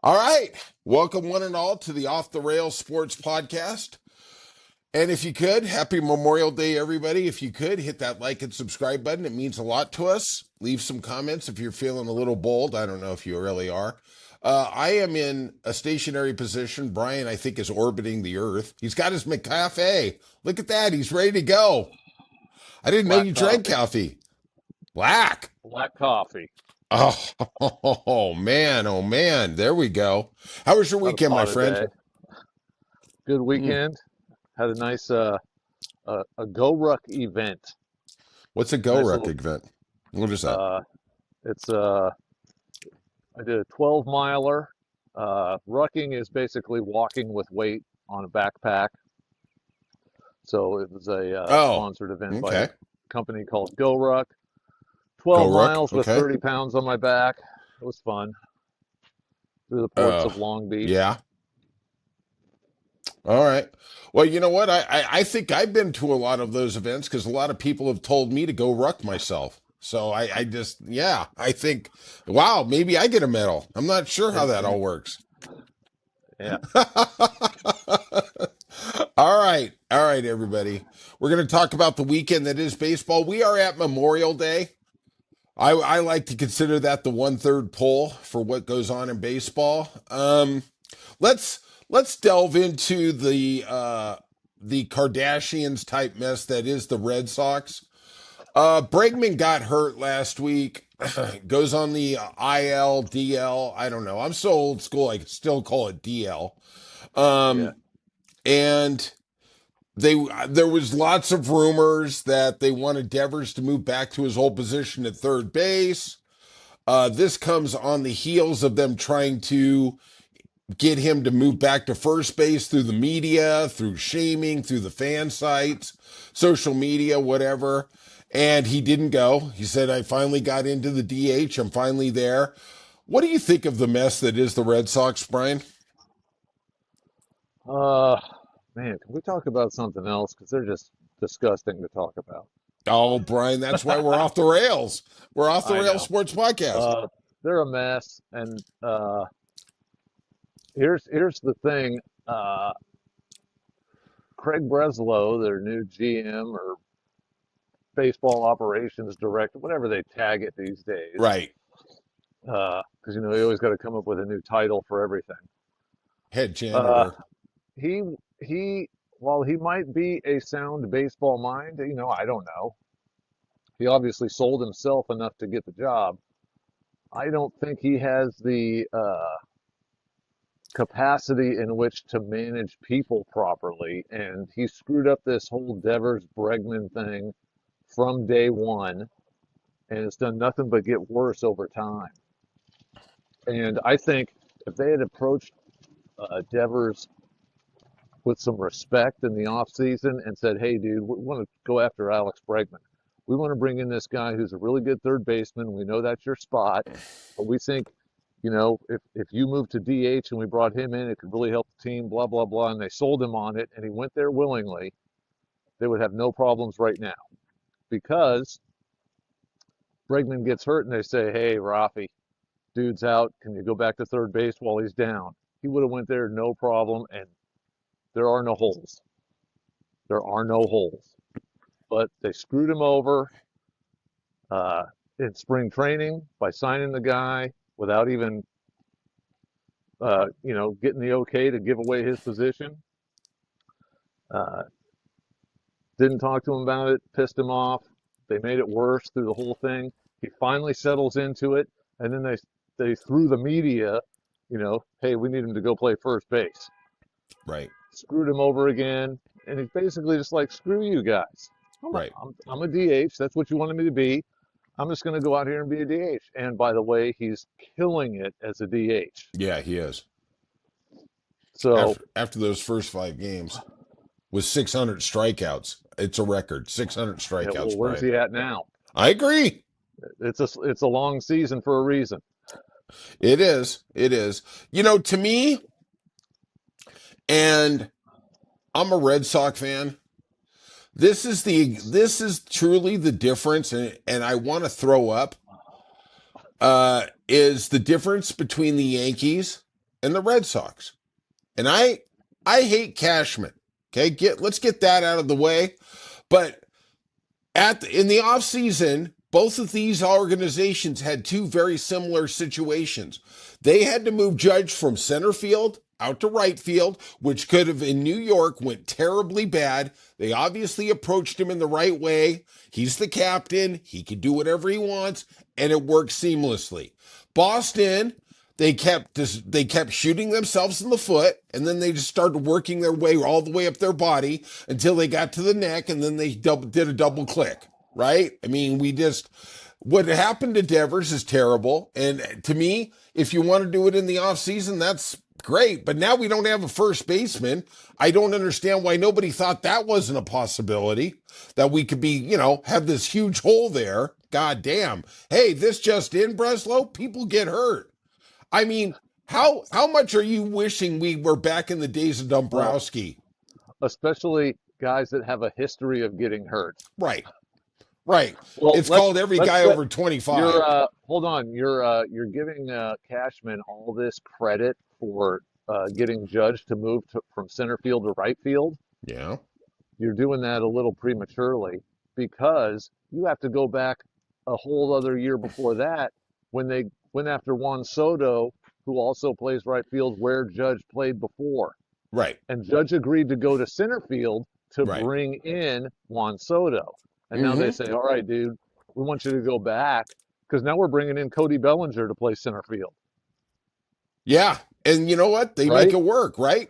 All right. Welcome, one and all, to the Off the Rails Sports Podcast. And if you could, happy Memorial Day, everybody. If you could, hit that like and subscribe button. It means a lot to us. Leave some comments if you're feeling a little bold. I don't know if you really are. I am in a stationary position. Brian, I think, is orbiting the Earth. He's got his McCafe. Look at that. He's ready to go. I didn't know Black you drank coffee. coffee. Black. Black coffee. Oh, man. Oh, man. There we go. How was your About a weekend, my pot a friend? day. Good Mm. weekend. Had a nice a Go Ruck event. What's a Go Nice Ruck little event? What is that? it's I did a 12 miler. Rucking is basically walking with weight on a backpack. So it was a Oh, sponsored event by a okay. company called Go Ruck. Go 12 Ruck. miles with Okay. 30 pounds on my back. It was fun. Through the ports Uh, of Long Beach. yeah. All right. Well, you know what? I think I've been to a lot of those events because a lot of people have told me to go ruck myself. So I just, yeah, I think, wow, maybe I get a medal. I'm not sure how that And all works. yeah. All right. All right, everybody. We're going to talk about the weekend that is baseball. We are at Memorial Day. I like to consider that the 1/3 pull for what goes on in baseball. Let's let's delve into the Kardashians type mess that is the Red Sox. Bregman got hurt last week. Goes on the IL, DL. I don't know. I'm so old school. I still call it DL. Yeah. Um, and there was lots of rumors that they wanted Devers to move back to his old position at third base. This comes on the heels of them trying to get him to move back to first base through the media, through shaming, through the fan sites, social media, whatever. And he didn't go. He said, I finally got into the DH. I'm finally there. What do you think of the mess that is the Red Sox, Brian? Uh, Man, can we talk about something else? Because they're just disgusting to talk about. Oh, Brian, that's why we're off the rails. We're off the I rails know. sports podcast. They're a mess, and here's the thing. Uh, Craig Breslow, their new GM or baseball operations director, whatever they tag it these days, Right. because you always got to come up with a new title for everything. Head Uh, janitor. he he, while he might be a sound baseball mind, I don't know. He obviously sold himself enough to get the job. I don't think he has the capacity in which to manage people properly, and he screwed up this whole Devers Bregman thing from day one, and it's done nothing but get worse over time. And I think if they had approached Devers with some respect in the offseason and said, hey, dude, we want to go after Alex Bregman. We want to bring in this guy who's a really good third baseman. We know that's your spot, but we think, if you move to DH and we brought him in, it could really help the team, blah, blah, blah. And they sold him on it, and he went there willingly. They would have no problems right now because Bregman gets hurt and they say, hey, Rafi, dude's out. Can you go back to third base while he's down? He would have went there, no problem, and there are no holes. There are no holes. But they screwed him over uh, in spring training by signing the guy without even, getting the okay to give away his position. Uh, didn't talk to him about it, pissed him off. They made it worse through the whole thing. He finally settles into it, and then they threw the media, hey, we need him to go play first base. Right. Screwed him over again, and he's basically just like, screw you guys. Right. I'm a DH. That's what you wanted me to be. I'm just going to go out here and be a DH. And by the way, he's killing it as a DH. Yeah, he is. So, After those first 5 games with 600 strikeouts, it's a record. 600 yeah, well, strikeouts, where's Brian. he at now? I agree. It's a long season for a reason. It is. It is. To me, and I'm a Red Sox fan. This is truly the difference, and I want to throw up. Is the difference between the Yankees and the Red Sox. And I hate Cashman. Okay, let's get that out of the way. But in the offseason, both of these organizations had two very similar situations. They had to move Judge from center field out to right field, which could have in New York went terribly bad. They obviously approached him in the right way. He's the captain. He can do whatever he wants, and it worked seamlessly. Boston, they kept shooting themselves in the foot, and then they just started working their way all the way up their body until they got to the neck, and then they did a double click. Right? I mean, what happened to Devers is terrible, and to me, if you want to do it in the offseason, that's great. But now we don't have a first baseman. I don't understand why nobody thought that wasn't a possibility, that we could have this huge hole there. God damn. Hey, this just in, Breslow, people get hurt. I mean, how much are you wishing we were back in the days of Well, Dombrowski? especially guys that have a history of getting hurt. Right, right. Well, It's called every let's guy say over 25. you're hold on. You're giving Cashman all this credit for getting Judge to move from center field to right field. Yeah, You're doing that a little prematurely because you have to go back a whole other year before that when they went after Juan Soto, who also plays right field where Judge played before. right, And Judge agreed to go to center field to right. bring in Juan Soto. And now they Hmm. say, all right, dude, we want you to go back because now we're bringing in Cody Bellinger to play center field, Yeah, and you know what? They make right? it work, right?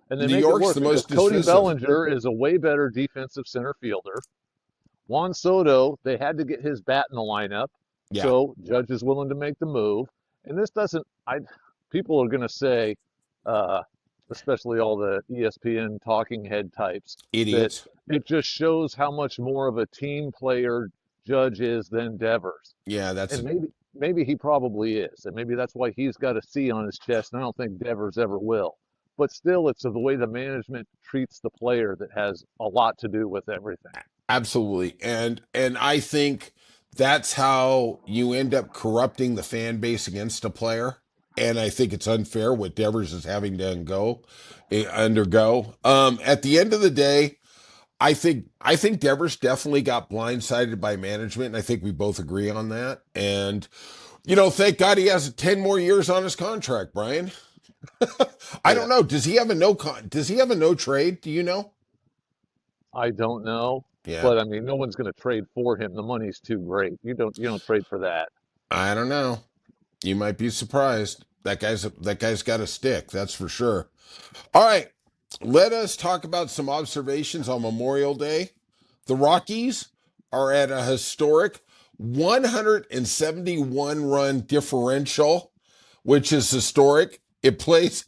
And they New make it York's work the because most Cody decisive. Bellinger is a way better defensive center fielder. Juan Soto, they had to get his bat in the lineup, Yeah, so Judge is willing to make the move. And this doesn't, people are going to say, uh, especially all the ESPN talking head types, that idiots. it just shows how much more of a team player Judge is than Devers. Yeah, And maybe he probably is, and maybe that's why he's got a C on his chest. And I don't think Devers ever will. But still, it's the way the management treats the player that has a lot to do with everything. absolutely. And I think that's how you end up corrupting the fan base against a player. And I think it's unfair what Devers is having to undergo. At the end of the day, I think Devers definitely got blindsided by management, and I think we both agree on that. And thank God he has 10 more years on his contract, Brian. I Yeah, don't know. Does he have a no trade? Do you know? I don't know, Yeah, but I mean, no one's going to trade for him. The money's too great. You don't trade for that. I don't know. You might be surprised. That guy's got a stick, that's for sure. All right, let us talk about some observations on Memorial Day. The Rockies are at a historic 171 run differential, which is historic. It plays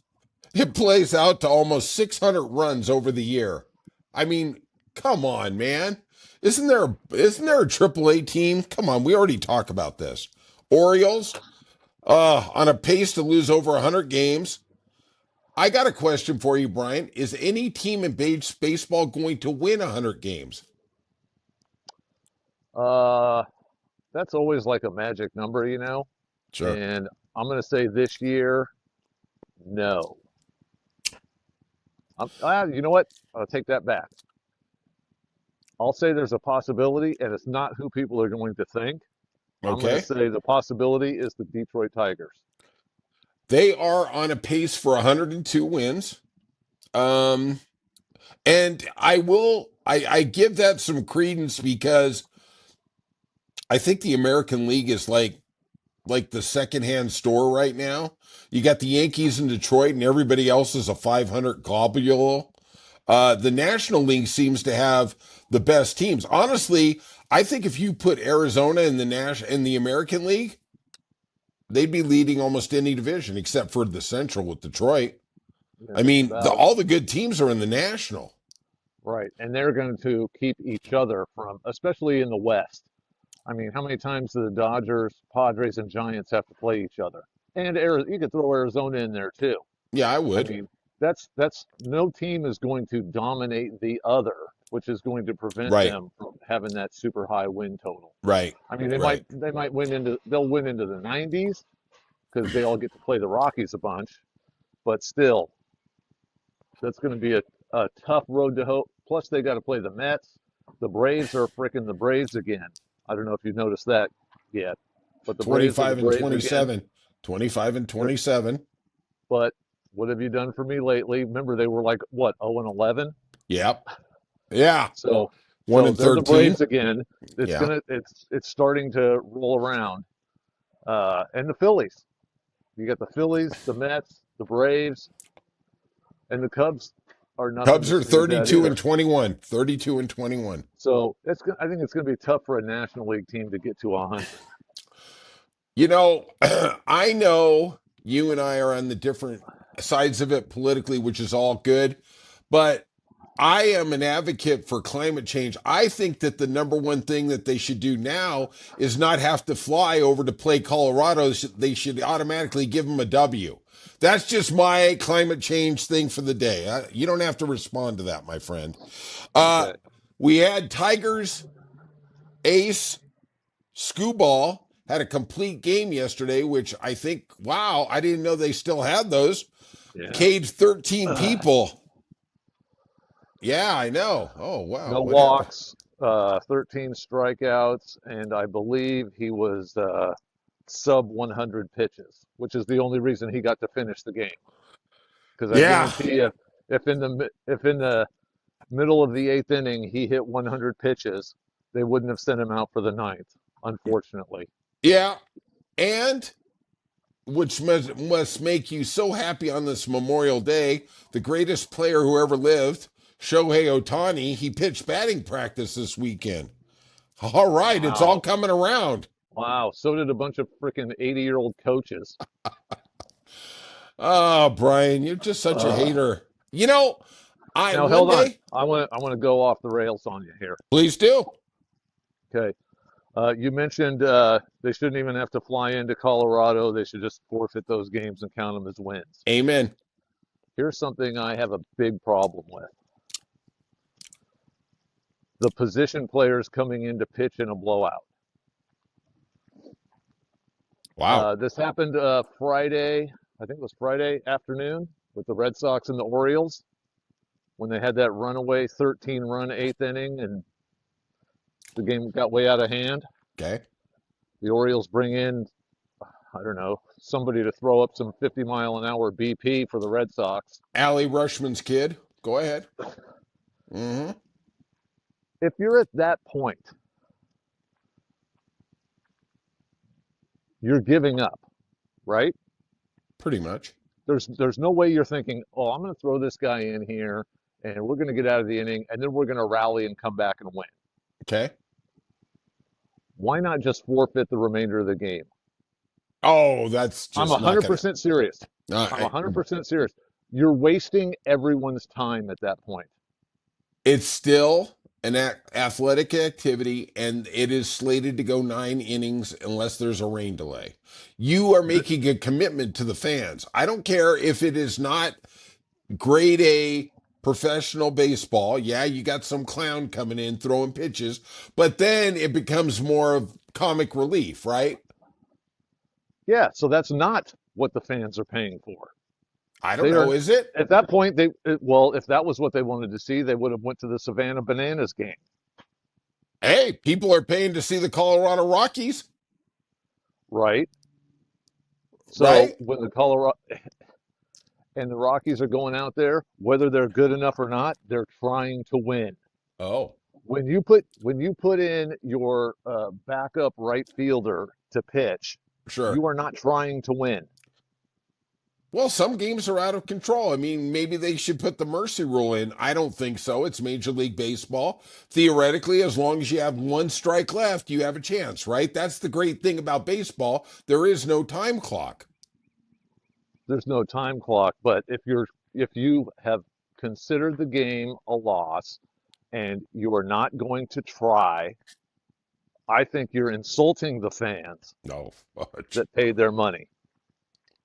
out to almost 600 runs over the year. I mean, come on, man. Isn't there a Triple A team? Come on, we already talked about this. Orioles on a pace to lose over 100 games. I got a question for you, Brian. Is any team in baseball going to win 100 games? Uh, that's always like a magic number, you know. Sure. And I'm going to say this year, no. You know what? I'll take that back. I'll say there's a possibility, and it's not who people are going to think. I'm going to Okay. say the possibility is the Detroit Tigers. They are on a pace for 102 wins. Um, and I give that some credence because I think the American League is like the secondhand store right now. You got the Yankees in Detroit, and everybody else is a 500 globule. The National League seems to have the best teams. Honestly, I think if you put Arizona in the American League, they'd be leading almost any division except for the Central with Detroit. Yeah, I just mean, about. all the good teams are in the National. Right. And they're going to keep each other from, especially in the West. I mean, how many times do the Dodgers, Padres, and Giants have to play each other? And you could throw Arizona in there too. Yeah, I I would. mean, that's no team is going to dominate the other, which is going to prevent Right, them from having that super high win total. right, I mean, right. they'll win into the 90s because they all get to play the Rockies a bunch. but still, that's going to be a tough road to hoe. Plus, they got to play the Mets. The Braves are freaking the Braves again. I don't know if you've noticed that yet, but the Braves are the 25 and Braves again. 27. 25 and 27. But what have you done for me lately? Remember, they were like, what, 0 and 11? Yep. Yeah. So, 1 so and they're the 13. Braves again. Yeah. It's starting to roll around. And the Phillies. You got the Phillies, the Mets, the Braves, and the Cubs are nothing Cubs to are sneeze at 32 either. and 21. 32 and 21. So I think it's going to be tough for a National League team to get to 100. You know, I know you and I are on the different sides of it politically, which is all good, but I am an advocate for climate change. I think that the number one thing that they should do now is not have to fly over to play Colorado. They should automatically give them a W. That's just my climate change thing for the day. You don't have to respond to that, my friend. Uh, Okay. we had Tigers ace Skubal had a complete game yesterday, which I think, wow, I didn't know they still had those. Yeah. Caged 13 people. Yeah, I know. Oh, wow. No What happened? walks, 13 strikeouts, and I believe he was sub 100 pitches, which is the only reason he got to finish the game. Because I Yeah. guarantee you, if in the middle of the eighth inning he hit 100 pitches, they wouldn't have sent him out for the ninth, unfortunately. Yeah. And which must make you so happy on this Memorial Day, the greatest player who ever lived, Shohei Ohtani, he pitched batting practice this weekend. All right, it's all Wow. coming around. Wow. So did a bunch of freaking 80-year-old coaches. Oh, Brian, you're just such a Ugh. hater. You know, I Now, one hold on. day, I want to go off the rails on you here. please do. Okay. You mentioned they shouldn't even have to fly into Colorado. They should just forfeit those games and count them as wins. Amen. Here's something I have a big problem with. The position players coming in to pitch in a blowout. Wow. This happened Friday, I think it was Friday afternoon with the Red Sox and the Orioles when they had that runaway 13-run eighth inning and the game got way out of hand. Okay. The Orioles bring in, I don't know, somebody to throw up some 50-mile-an-hour BP for the Red Sox. Allie Rushman's kid. Go ahead. Mm-hmm. If you're at that point, you're giving up, right? Pretty much. There's no way you're thinking, oh, I'm going to throw this guy in here and we're going to get out of the inning and then we're going to rally and come back and win. Okay. Why not just forfeit the remainder of the game? Oh, that's I'm just not gonna. 100% serious. I'm 100% serious. You're wasting everyone's time at that point. It's still an athletic activity, and it is slated to go 9 innings unless there's a rain delay. You are making a commitment to the fans. I don't care if it is not grade A professional baseball. Yeah, you got some clown coming in throwing pitches, but then it becomes more of comic relief, right? Yeah, so that's not what the fans are paying for. I don't They know, are is it? at that point well, if that was what they wanted to see, they would have went to the Savannah Bananas game. Hey, people are paying to see the Colorado Rockies, Right? So right? when the Colorado and the Rockies are going out there, whether they're good enough or not, they're trying to win. Oh, When you put in your backup right fielder to pitch, sure. you are not trying to win. Well, some games are out of control. I mean, maybe they should put the mercy rule in. I don't think so. It's Major League Baseball. Theoretically, as long as you have one strike left, you have a chance, right? That's the great thing about baseball. There is no time clock. There's no time clock, but if you have considered the game a loss and you are not going to try, I think you're insulting the fans No, fudge. that paid their money.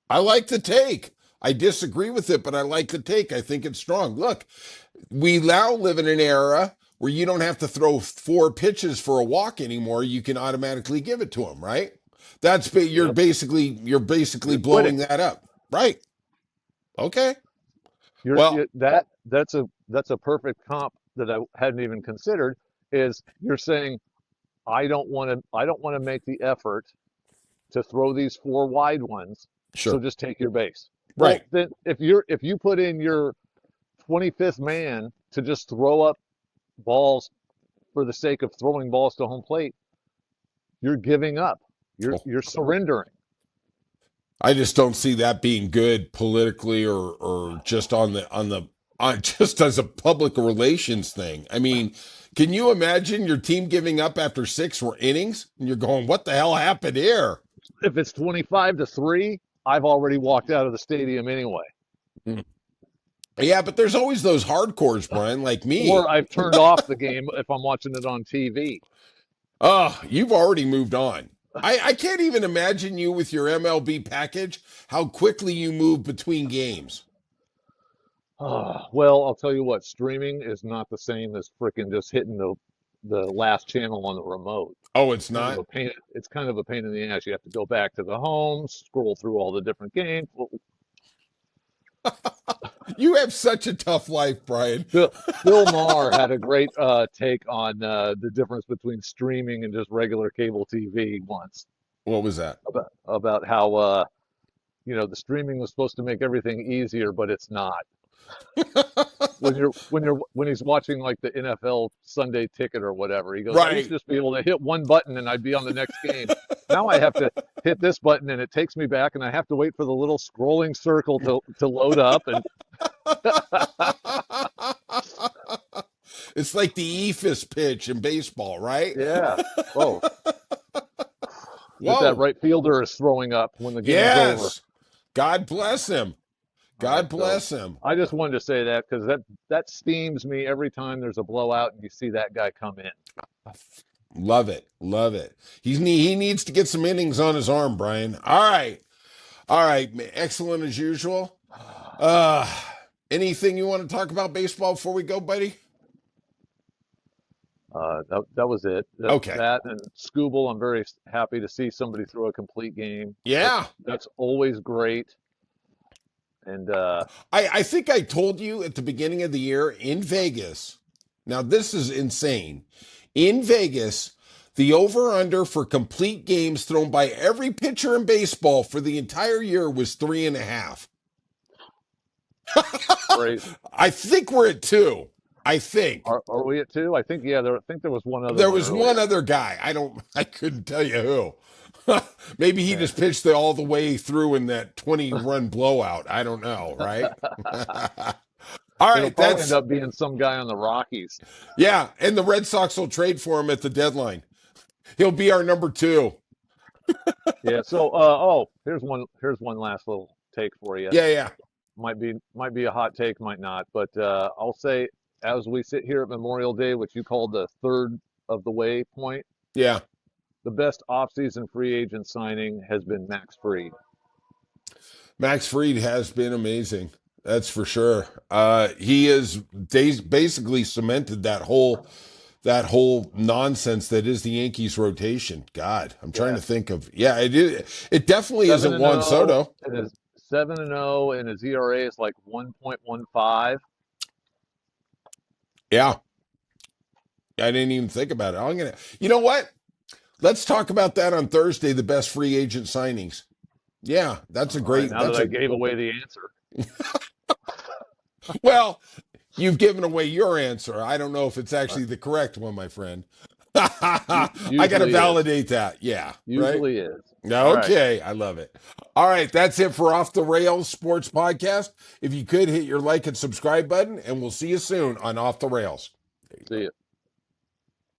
I like the take. I disagree with it, but I like the take. I think it's strong. Look, we now live in an era where you don't have to throw 4 pitches for a walk anymore. You can automatically give it to them, right? You're Yep. basically You're blowing quitting. that up, right? Okay. You're Well, that's a perfect comp that I hadn't even considered. Is you're saying I don't want to make the effort to throw these four wide ones, so sure. just take your base. Well, Right. then if you put in your 25th man to just throw up balls for the sake of throwing balls to home plate, you're giving up. Oh, You're surrendering. I just don't see that being good politically or just on just as a public relations thing. I mean, can you imagine your team giving up after 6 innings and you're going, what the hell happened here? If it's 25-3, I've already walked out of the stadium anyway. Hmm. Yeah, but there's always those hardcores, Brian, like Or me. I've turned off the game if I'm watching it on TV. Oh, you've already moved on. I can't even imagine you with your MLB package, how quickly you move between games. Well, I'll tell you what, streaming is not the same as freaking just hitting the last channel on the remote. Oh, it's Kind of not? a pain. It's kind of a pain in the ass. You have to go back to the home, scroll through all the different games. Well, You have such a tough life, Brian. Bill Maher had a great take on the difference between streaming and just regular cable TV once What was that? about how the streaming was supposed to make everything easier, but it's not. When he's watching like the NFL Sunday Ticket or whatever, he goes, I used Right. to just be able to hit one button and I'd be on the next game. Now I have to hit this button and it takes me back and I have to wait for the little scrolling circle to load up and It's like the eephus pitch in baseball, right? yeah. Oh, that Whoa. right fielder is throwing up when the game's over. Yes. God bless him. All right, God so bless him. I just wanted to say that because that steams me every time there's a blowout and you see that guy come in. Love it. Love it. He needs to get some innings on his arm, Brian. All right. All right. Excellent as usual. Uh anything you want to talk about baseball before we go, buddy? That was it. Okay. That and Skubal, I'm very happy to see somebody throw a complete game. Yeah. That's always great. And I think I told you at the beginning of the year in Vegas. Now this is insane. In Vegas, the over/under for complete games thrown by every pitcher in baseball for the entire year was 3.5. crazy. I think we're at 2. I think. Are we at two? I think I think there was one other There one was one earlier. other guy. I couldn't tell you who. Maybe he Yeah. just pitched it all the way through in that 20-run blowout. I don't know, right? All It'll right, probably end that's up being some guy on the Rockies. yeah, and the Red Sox will trade for him at the deadline. He'll be our number 2. Yeah. So here's one last little take for you. Yeah, yeah. Might be a hot take, might not, but I'll say as we sit here at Memorial Day, which you called the third of the way point, Yeah. the best offseason free agent signing has been Max Fried. Max Fried has been amazing. That's for sure. He has basically cemented that whole nonsense that is the Yankees rotation. God, I'm trying Yeah, to think of. Yeah, it is. It definitely seven isn't and Juan zero, Soto. and his 7-0, and his ERA is like 1.15. Yeah, I didn't even think about it. You know what? Let's talk about that on Thursday. The best free agent signings. Yeah, that's a All right, great. now that That's I a gave away the answer, well. You've given away your answer. I don't know if it's actually the correct one, my friend. I got to usually is. validate that. Yeah, right? Usually is. All right. Okay, I love it. All right, that's it for Off the Rails Sports Podcast. If you could hit your like and subscribe button, and we'll see you soon on Off the Rails. See you.